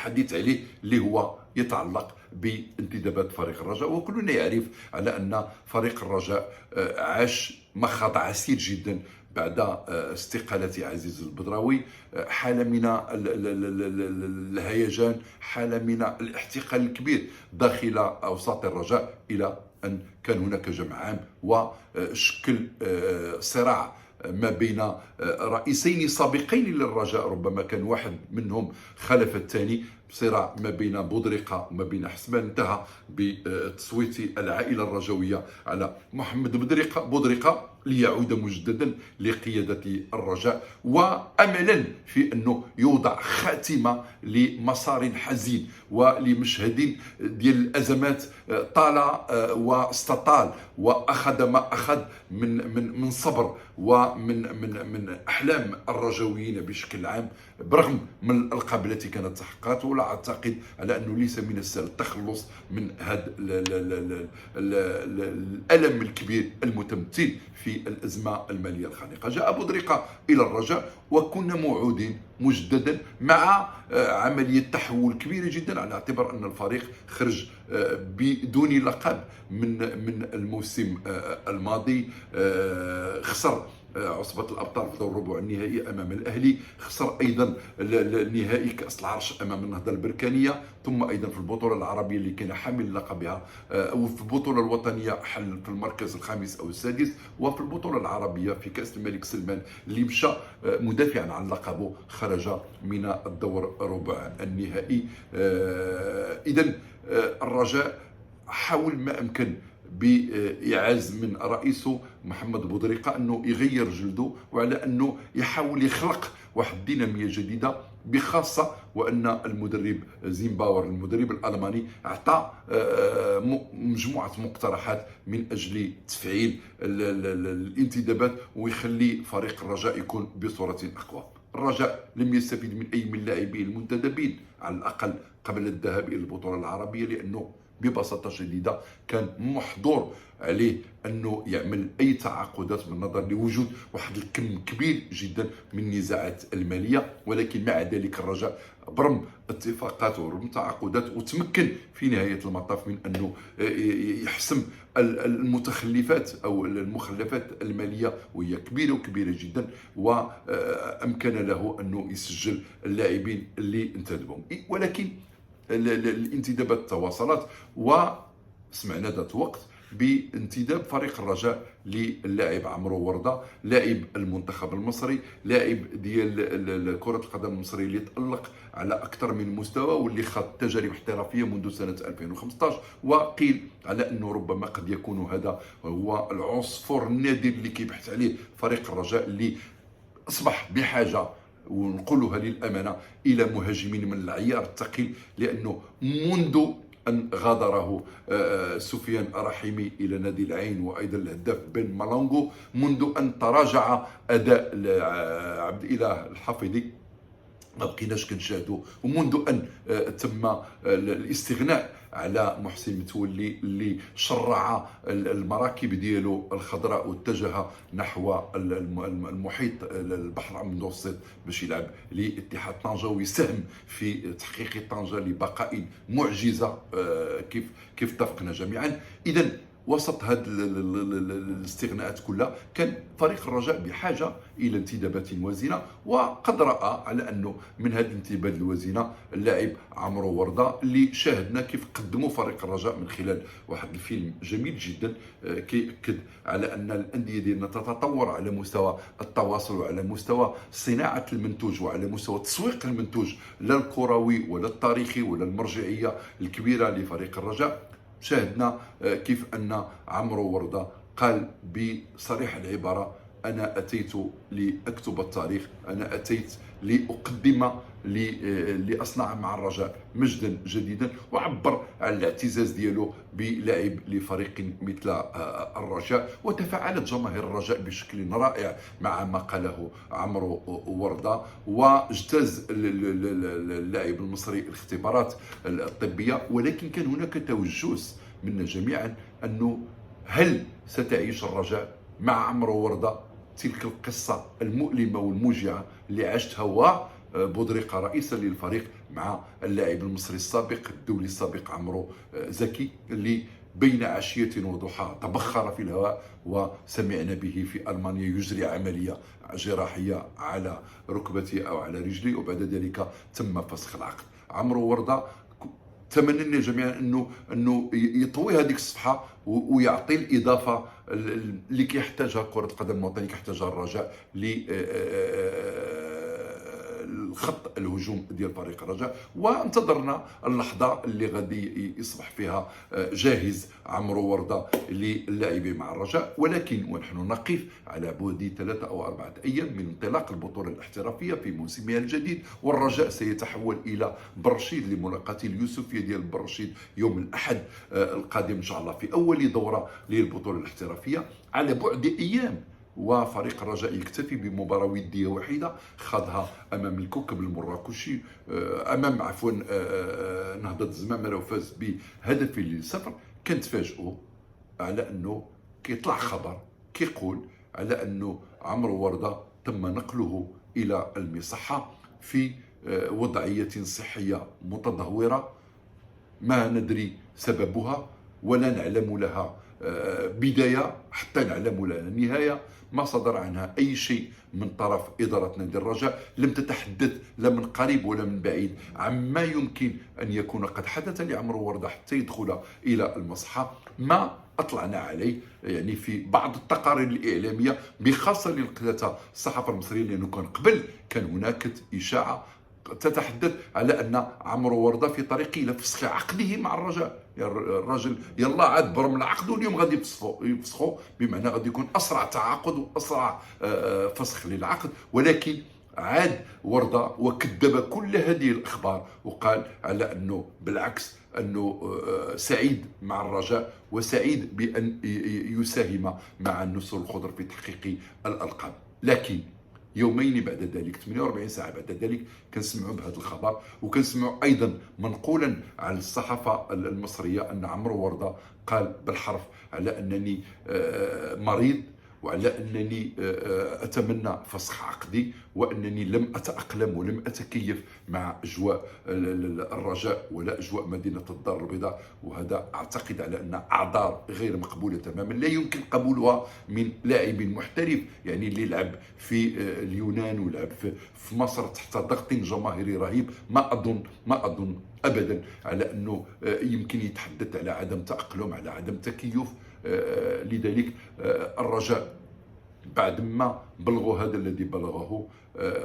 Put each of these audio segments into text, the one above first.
الحديث عليه، اللي هو يتعلق بانتدابات فريق الرجاء. وكلنا يعرف على أن فريق الرجاء عاش مخاض عسير جدا بعد استقالة عزيز البدراوي. حالة من الهيجان، حالة من الاحتقان الكبير داخل أوساط الرجاء، إلى أن كان هناك جمع عام وشكل صراع ما بين رئيسين سابقين للرجاء، ربما كان واحد منهم خلف الثاني، صراع ما بين بودريقة وما بين حسمان، انتهى بتصويت العائلة الرجوية على محمد بودريقة ليعود مجددا لقيادة الرجاء، وأملا في أنه يوضع خاتمة لمسار حزين ولمشهد ديال الأزمات طال واستطال وأخذ ما أخذ من صبر ومن من أحلام الرجويين بشكل عام، برغم من الألقاب التي كانت تحققت. ولا أعتقد على أنه ليس من السهل التخلص من هذا الألم الكبير المتمثل في الأزمة المالية الخانقة. جاء بودريقة إلى الرجاء وكنا موعودين مجددا مع عملية تحول كبيرة جدا، على اعتبار أن الفريق خرج بدون لقب من الموسم الماضي. خسر عصبة الأبطال في دور ربع النهائي أمام الأهلي، خسر أيضا النهائي كأس العرش أمام النهضة البركانية، ثم أيضا في البطولة العربية اللي كان حامل لقبها، وفي البطولة الوطنية حل في المركز الخامس أو السادس، وفي البطولة العربية في كأس الملك سلمان اللي مشى مدافعا عن لقبه خرج من الدور ربع النهائي. إذن الرجاء حاول ما أمكن بإعاز من رئيسه محمد بودريقة أنه يغير جلده، وعلى أنه يحاول يخلق واحد الدينامية جديدة، بخاصة وأن المدرب زيمباور المدرب الألماني أعطى مجموعة مقترحات من أجل تفعيل الانتدابات ويخلي فريق الرجاء يكون بصورة أقوى. الرجاء لم يستفيد من أي من لاعبيه المنتدبين على الأقل قبل الذهاب إلى البطولة العربية، لأنه ببساطة شديدة كان محظور عليه أنه يعمل أي تعاقدات بالنظر لوجود واحد الكم كبير جدا من النزاعات المالية. ولكن مع ذلك الرجاء برم اتفاقات ورغم تعاقدات وتمكن في نهاية المطاف من أنه يحسم المتخلفات أو المخلفات المالية، وهي كبيرة وكبيرة جدا، وأمكن له أنه يسجل اللاعبين اللي انتدبهم. ولكن الانتدابات تواصلت، وسمعنا ذات وقت بانتداب فريق الرجاء للاعب عمرو وردة، لاعب المنتخب المصري، لاعب ديال كرة القدم المصرية اللي تألق على أكثر من مستوى واللي خاض تجارب احترافية منذ سنة 2015. وقيل على أنه ربما قد يكون هذا هو العصفور النادر اللي كيبحث عليه فريق الرجاء، اللي أصبح بحاجة، ونقولها للأمانة، إلى مهاجمين من العيار الثقيل، لأنه منذ أن غادره سفيان الرحيمي إلى نادي العين وأيضا الهداف بن مالونغو، منذ أن تراجع أداء عبد الإله الحفيظي ما بقيناش كنشاهدوا، ومنذ أن تم الاستغناء على محسن متولي اللي شرع المراكب ديالو الخضراء واتجه نحو المحيط البحر المتوسط باش يلعب لاتحاد طنجة ويساهم في تحقيق طنجة لبقاء معجزة كيف اتفقنا جميعا. إذن وسط هذه الاستغناءات كلها كان فريق الرجاء بحاجة إلى انتدابات وزينة، وقد رأى على أنه من هذه الانتدابات الوزينة اللاعب عمرو وردة، اللي شاهدنا كيف قدموا فريق الرجاء من خلال واحد الفيلم جميل جدا كيأكد على أن الأندية ديالنا تتطور على مستوى التواصل وعلى مستوى صناعة المنتوج وعلى مستوى تسويق المنتوج، لا الكروي ولا التاريخي ولا المرجعية الكبيرة لفريق الرجاء. شاهدنا كيف أن عمرو وردة قال بصريح العبارة: أنا أتيت لأكتب التاريخ، أنا أتيت لأقدم لأصنع مع الرجاء مجدا جديدا، وعبر عن الاعتزاز ديالو بلاعب لفريق مثل الرجاء. وتفاعلت جماهير الرجاء بشكل رائع مع ما قاله عمرو وردة، واجتاز اللاعب المصري الاختبارات الطبية. ولكن كان هناك توجس منا جميعا أنه هل ستعيش الرجاء مع عمرو وردة تلك القصة المؤلمة والموجعة اللي عاشتها وبودريقة رئيسا للفريق مع اللاعب المصري السابق الدولي السابق عمرو زكي، اللي بين عشية وضحاها تبخر في الهواء، وسمعنا به في ألمانيا يجري عملية جراحية على ركبته أو على رجله، وبعد ذلك تم فسخ العقد. عمرو وردة تمنينا جميعا انه يطوي هذيك الصفحه ويعطي الاضافه اللي كيحتاجها كره القدم الوطنيه، كيحتاجها الرجاء الخط الهجوم ديال فريق الرجاء. وانتظرنا اللحظه اللي غادي يصبح فيها جاهز عمرو ورده للعب مع الرجاء. ولكن ونحن نقف على بعد 3 أو 4 أيام من انطلاق البطوله الاحترافيه في موسمها الجديد، والرجاء سيتحول الى برشيد لملاقاه اليوسفيه ديال برشيد يوم الاحد القادم ان شاء الله في اول دوره للبطوله الاحترافيه. على بعد ايام وفريق الرجاء يكتفي بمباراة ودية وحيدة خاضها أمام الكوكب المراكشي، أمام نهضة الزمامرة، وفاز بهدف ل0. كنتفاجئوا على أنه كيطلع خبر كيقول على أنه عمرو وردة تم نقله إلى المصحة في وضعية صحية متدهورة، ما ندري سببها ولا نعلم لها بداية حتى نعلم لها نهاية. ما صدر عنها أي شيء من طرف إدارة نادي الرجاء، لم تتحدث لا من قريب ولا من بعيد عما يمكن أن يكون قد حدث لعمرو وردة حتى يدخل إلى المصحة. ما أطلعنا عليه يعني في بعض التقارير الإعلامية بخاصة اللي لقيتها الصحافة المصرية، لأنه كان قبل كان هناك إشاعة تتحدث على أن عمرو وردة في طريقه إلى فسخ عقده مع الرجاء. الراجل يلا عاد برم العقد واليوم غادي يفسخوا، بمعنى غادي يكون أسرع تعاقد وأسرع فسخ للعقد. ولكن عاد وردة وكذب كل هذه الأخبار وقال على أنه بالعكس أنه سعيد مع الرجاء وسعيد بأن يساهم مع النسر الخضر في تحقيق الألقاب. لكن يومين بعد ذلك 48 ساعة بعد ذلك كنسمعوا بهذا الخبر، وكنسمعوا أيضا منقولا عن الصحافة المصرية أن عمرو وردة قال بالحرف على أنني مريض، وعلى أنني أتمنى فسخ عقدي، وأنني لم أتأقلم ولم أتكيف مع أجواء الرجاء ولا أجواء مدينة الدار البيضاء. وهذا أعتقد على أن أعذار غير مقبولة تماما، لا يمكن قبولها من لاعب محترف، يعني اللي لعب في اليونان ولعب في مصر تحت ضغط جماهيري رهيب. ما أظن أبدا على أنه يمكن يتحدث على عدم تأقلم، على عدم تكيف. لذلك الرجاء بعد ما بلغوا هذا الذي بلغه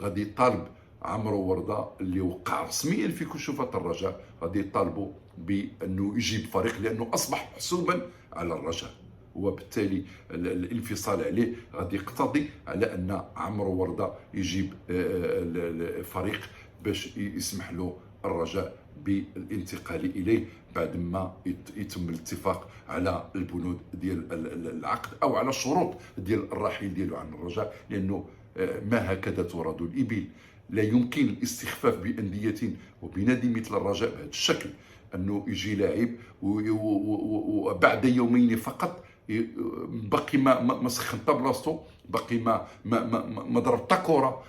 غادي يطالب عمرو وردة اللي وقع رسميا في كشوفة الرجاء، غادي يطالبوا بأنه يجيب فريق، لأنه أصبح محسوبا على الرجاء، وبالتالي الانفصال عليه غادي يقتضي على أن عمرو وردة يجيب فريق باش يسمح له الرجاء بالانتقال إليه بعد ما يتم الاتفاق على البنود ديال العقد أو على الشروط ديال الرحيل ديالو عن الرجاء. لأنه ما هكذا تراد الإبل. لا يمكن الاستخفاف بأندية وبنادي مثل الرجاء بهذا الشكل، أنه يجي لاعب وبعد يومين فقط باقي ما سخن بلاصتو، باقي ما ضرب حتى كره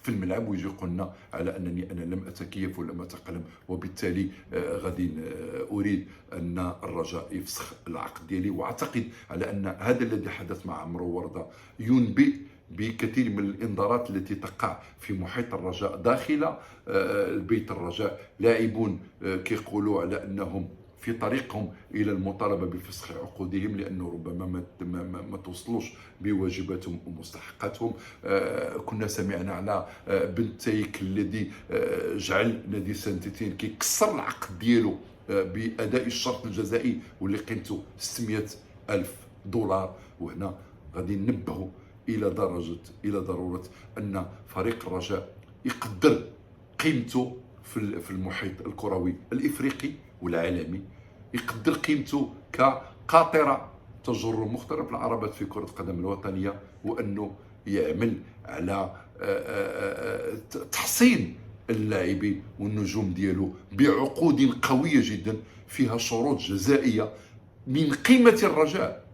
في الملعب، ويجي يقولنا على انني انا لم اتكيف ولم اتقلم، وبالتالي غادي اريد ان الرجاء يفسخ العقد ديالي. واعتقد على ان هذا الذي حدث مع عمرو وردة ينبئ بكثير من الانذارات التي تقع في محيط الرجاء داخل البيت الرجاء. لاعبون كيقولوا على انهم في طريقهم الى المطالبه بفسخ عقودهم، لانه ربما ما توصلوش بواجباتهم ومستحقاتهم. كنا سمعنا على بن تايك الذي جعل نادي سانتيتين كيكسر العقد ديالو باداء الشرط الجزائي واللي قيمته 600 ألف دولار. وهنا غادي ننبهوا الى ضروره ان فريق الرجاء يقدر قيمته في المحيط الكروي الافريقي والعالمي، يقدر قيمته كقاطره تجر مختلف العربات في كره القدم الوطنيه، وانه يعمل على تحصين اللاعبين والنجوم ديالو بعقود قويه جدا فيها شروط جزائيه من قيمه الرجاء.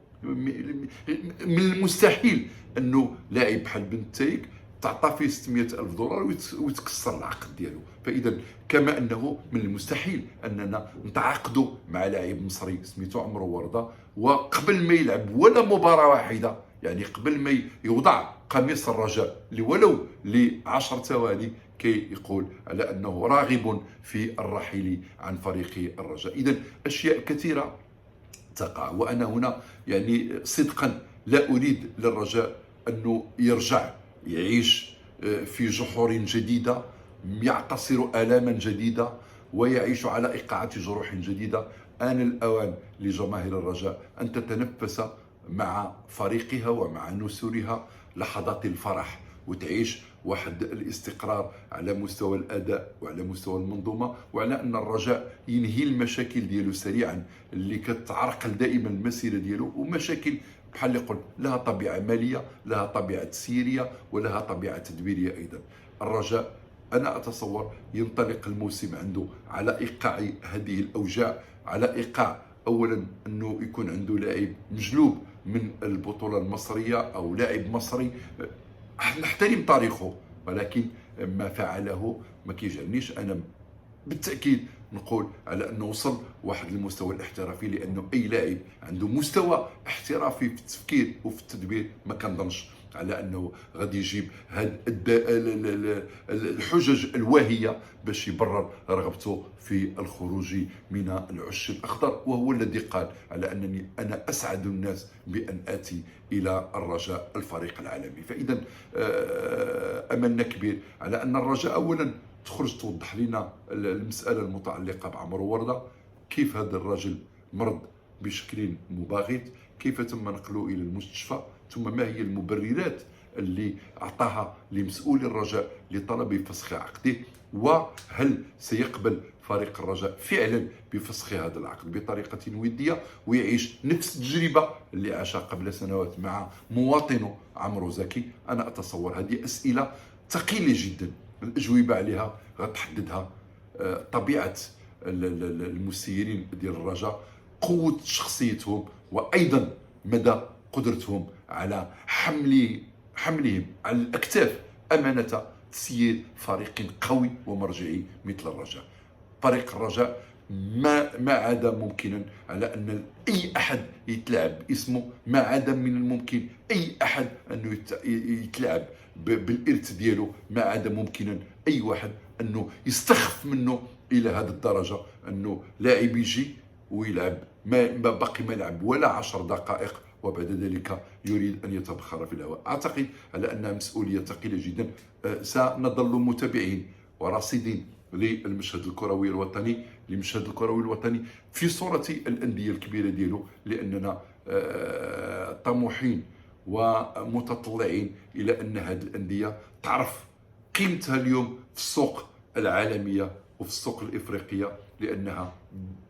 من المستحيل انه لاعب بحال بن تايك تعطى فيه 600 ألف دولار ويتكسر العقد ديالو. فإذا كما أنه من المستحيل أننا نتعاقدوا مع لاعب مصري سميتو عمرو وردة وقبل ما يلعب ولا مباراة واحدة، يعني قبل ما يوضع قميص الرجاء ولو ل10 ثواني كي يقول على أنه راغب في الرحيل عن فريق الرجاء. إذا أشياء كثيرة تقع، وأنا هنا يعني صدقا لا أريد للرجاء أنه يرجع يعيش في جحور جديدة، يعتصر آلاما جديدة ويعيش على إيقاعة جروح جديدة. آن الأوان لجماهير الرجاء أن تتنفس مع فريقها ومع نسورها لحظات الفرح وتعيش واحد الاستقرار على مستوى الاداء وعلى مستوى المنظومه، وعلى ان الرجاء ينهي المشاكل ديالو سريعا اللي كتعرقل دائما المسيره ديالو، ومشاكل بحال اللي قلت لها طبيعه ماليه، لها طبيعه تسييريه، ولها طبيعه تدبيريه ايضا. الرجاء انا اتصور ينطلق الموسم عنده على ايقاع هذه الاوجاع، على ايقاع اولا انه يكون عنده لاعب مجلوب من البطوله المصريه او لاعب مصري نحترم تاريخه، ولكن ما فعله ما كيجعلنيش انا بالتاكيد نقول على انه وصل واحد المستوى الاحترافي، لانه اي لاعب عنده مستوى احترافي في التفكير وفي التدبير ما كنظنش على انه غادي يجيب هاد الحجج الواهيه باش يبرر رغبته في الخروج من العش الاخضر، وهو الذي قال على انني انا اسعد الناس بان اتي الى الرجاء الفريق العالمي. فاذا املنا كبير على ان الرجاء اولا تخرج توضح لنا المساله المتعلقه بعمرو ورده، كيف هذا الرجل مرض بشكل مباغت، كيف تم نقله الى المستشفى، ثم ما هي المبررات اللي اعطاها لمسؤولي الرجاء لطلب فسخ عقده، وهل سيقبل فريق الرجاء فعلا بفسخ هذا العقد بطريقه وديه ويعيش نفس التجربه اللي عاشها قبل سنوات مع مواطنه عمرو زكي. انا اتصور هذه اسئله ثقيله جدا، الاجوبه عليها غتحددها طبيعه المسيرين ديال الرجاء، قوه شخصيتهم، وايضا مدى قدرتهم على حملهم على الاكتاف امانه تسيير فريق قوي ومرجعي مثل الرجاء. فريق الرجاء ما عاد ممكنا على ان اي احد يتلعب اسمه، ما عاد من الممكن اي احد انه يتلعب بالارث ديالو، ما عاد ممكنا اي واحد انه يستخف منه الى هذه الدرجه انه لاعب يجي ويلعب ما باقي ما يلعب ولا 10 دقائق وبعد ذلك يريد ان يتبخر في الهواء. اعتقد على انها مسؤوليه ثقيله جدا. سنظل متابعين وراصدين للمشهد الكروي الوطني، للمشهد الكروي الوطني في صورة الأندية الكبيرة ديالو، لأننا طموحين ومتطلعين إلى أن هذه الأندية تعرف قيمتها اليوم في السوق العالمية وفي السوق الإفريقية، لأنها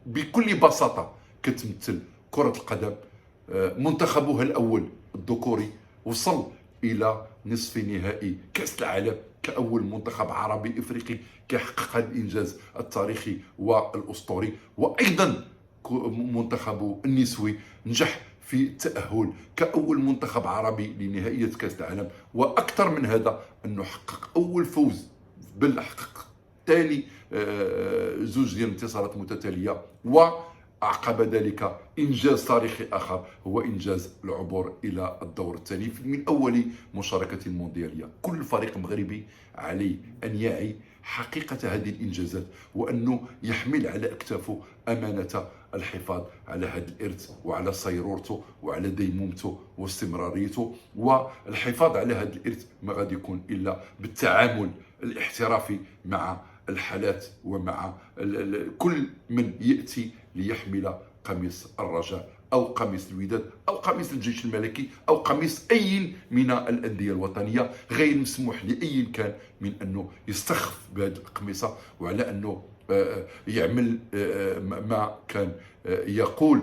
بكل بساطة كتمثل كرة القدم. منتخبها الأول الذكوري وصل إلى نصف نهائي كأس العالم كأول منتخب عربي إفريقي كيحقق هذا الإنجاز التاريخي والأسطوري، وأيضا منتخب النسوي نجح في التأهل كأول منتخب عربي لنهائية كأس العالم، وأكثر من هذا أنه حقق أول فوز، بل حقق ثاني زوج ديال الانتصارات متتالية، وأعقب ذلك إنجاز تاريخي آخر هو إنجاز العبور إلى الدور الثاني من أول مشاركة مونديالية. كل فريق مغربي عليه أن يعي حقيقة هذه الإنجازات، وأنه يحمل على أكتافه أمانة الحفاظ على هذا الإرث وعلى صيرورته وعلى ديمومته واستمراريته، والحفاظ على هذا الإرث ما غادي يكون إلا بالتعامل الاحترافي مع الحالات ومع كل من يأتي ليحمل قميص الرجاء أو قميص الوداد أو قميص الجيش الملكي أو قميص أي من الأندية الوطنية. غير مسموح لأي كان من أنه يستخف بهذه القميصة، وعلى أنه يعمل ما كان يقول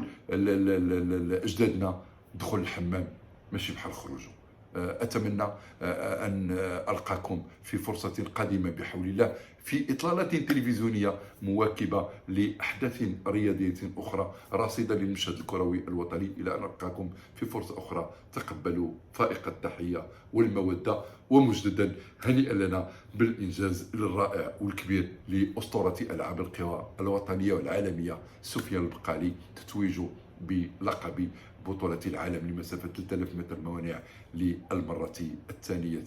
أجدادنا: دخول الحمام ماشي بحال خروجه. أتمنى أن ألقاكم في فرصة قادمة بحول الله في إطلالة تلفزيونية مواكبة لأحداث رياضية أخرى راصدة للمشهد الكروي الوطني. إلى أن ألقاكم في فرصة أخرى، تقبلوا فائق التحية والمودة، ومجددا هنيئا لنا بالإنجاز الرائع والكبير لأسطورة ألعاب القوى الوطنية والعالمية سفيان البقالي، تتويجه بلقب بطولة العالم لمسافة 3000 متر موانع للمرة الثانية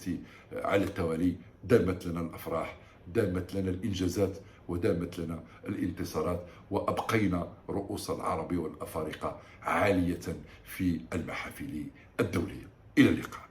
على التوالي. دامت لنا الأفراح، دامت لنا الإنجازات، ودامت لنا الانتصارات، وأبقينا رؤوس العرب والأفارقة عالية في المحافل الدولية. إلى اللقاء.